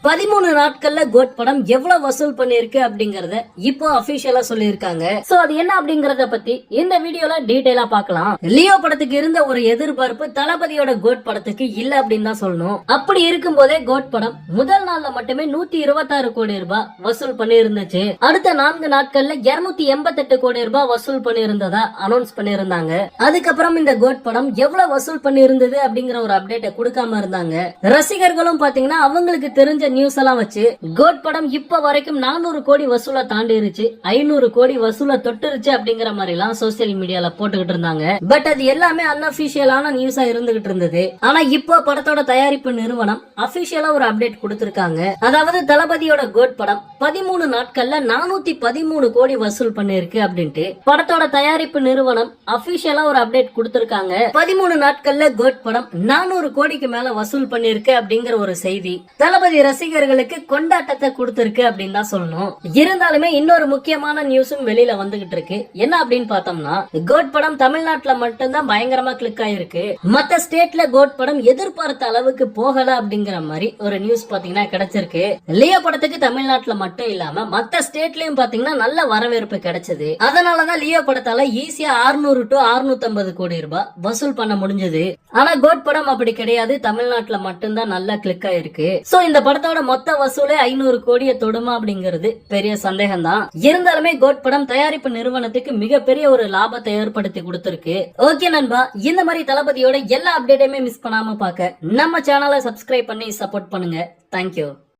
13 நாட்கள்ல கோட் படம் எவ்வளவு வசூல் பண்ணிருக்கு அப்படிங்கறத இப்போ அபிஷியலா சொல்லியிருக்காங்க. சோ அது என்ன அப்படிங்கறத பத்தி இந்த வீடியோல டீடைலா பார்க்கலாம். லியோ படத்துக்கு இருந்த ஒரு எதிர்பார்ப்பு தளபதியோட கோட் படத்துக்கு இல்ல அப்படின்னு தான் சொல்லணும். அப்படி இருக்கும் போதே கோட் படம் முதல் நாள்ல மட்டுமே 126 கோடி ரூபாய் வசூல் பண்ணி இருந்துச்சு. அடுத்த 4 நாட்கள்ல 288 கோடி ரூபாய் வசூல் பண்ணி இருந்ததா அனௌன்ஸ் பண்ணி இருந்தாங்க. அதுக்கப்புறம் இந்த கோட் படம் எவ்வளவு வசூல் பண்ணி இருந்தது அப்படிங்கிற ஒரு அப்டேட்டை கொடுக்காம இருந்தாங்க. ரசிகர்களும் பாத்தீங்கன்னா அவங்களுக்கு தெரிஞ்ச நியூஸ் எல்லாம் வச்சு கோட் படம் இப்ப வரைக்கும் 400 கோடி வசூலை தாண்டிருச்சு, 500 கோடி வசூலை தொட்டுருச்சு அப்படிங்கிற மாதிரி எல்லாம் சோசியல் மீடியால போட்டுக்கிட்டு இருந்தாங்க. பட் அது எல்லாமே அன்அபிஷியலான நியூஸா இருந்துகிட்டு இருந்தது. ஆனா இப்போ படத்தோட தயாரிப்பு நிறுவனம் அபிஷியலா ஒரு அப்டேட் கொடுத்திருக்காங்க. அதாவது தளபதியோட கோட் படம் 13 நாட்கள்ல 413 கோடி வசூல் பண்ணிருக்கு அப்படின்ட்டு படத்தோட தயாரிப்பு நிறுவனம் அபிஷியலா ஒரு அப்டேட் கொடுத்திருக்காங்க. 13 நாட்கள்ல கோட் படம் 400 கோடிக்கு மேல வசூல் பண்ணிருக்கு அப்படிங்கிற ஒரு செய்தி தளபதி ரசிகர்களுக்கு கொண்டாட்டத்தை கொடுத்திருக்கு அப்படின்னு தான் சொல்லணும். இருந்தாலுமே இன்னொரு முக்கியமான நியூஸும் வெளியில வந்துகிட்டு இருக்கு. என்ன அப்படின்னு பார்த்தோம்னா, கோட் படம் தமிழ்நாட்டுல மட்டும்தான் பயங்கரமா கிளிக் ஆயிருக்கு. மத்த ஸ்டேட்ல கோட் படம் எதிர்பார்த்த அளவுக்கு போகல அப்படிங்கிற மாதிரி ஒரு நியூஸ் பாத்தீங்கன்னா கிடைச்சிருக்கு. லியோ படத்துக்கு தமிழ்நாட்டுல மட்டும் இல்லாம மத்த ஸ்டேட்லயும் பாத்தீங்கன்னா நல்ல வரவேற்பு கிடைச்சது. அதனாலதான் லியோ படத்தால ஈஸியா 600 to 650 கோடி ரூபாய் வசூல் பண்ண முடிஞ்சது. ஆனா கோட் படம் அப்படி கிடையாது, தமிழ்நாட்டுல மட்டும்தான் நல்லா கிளிக் ஆயிருக்கு. சோ இந்த படத்தோட மொத்த வசூலே 500 கோடியை தொடுமா அப்படிங்கிறது பெரிய சந்தேகம் தான். இருந்தாலுமே கோட் படம் தயாரிப்பு நிறுவனத்துக்கு மிகப்பெரிய ஒரு லாபத்தை ஏற்படுத்தி கொடுத்திருக்கு. ஓகே நண்பா, இந்த மாதிரி தளபதியோட எல்லா அப்டேட்டையுமே மிஸ் பண்ணாம பார்க்க நம்ம சேனலை சப்ஸ்கிரைப் பண்ணி சப்போர்ட் பண்ணுங்க. தேங்க்யூ.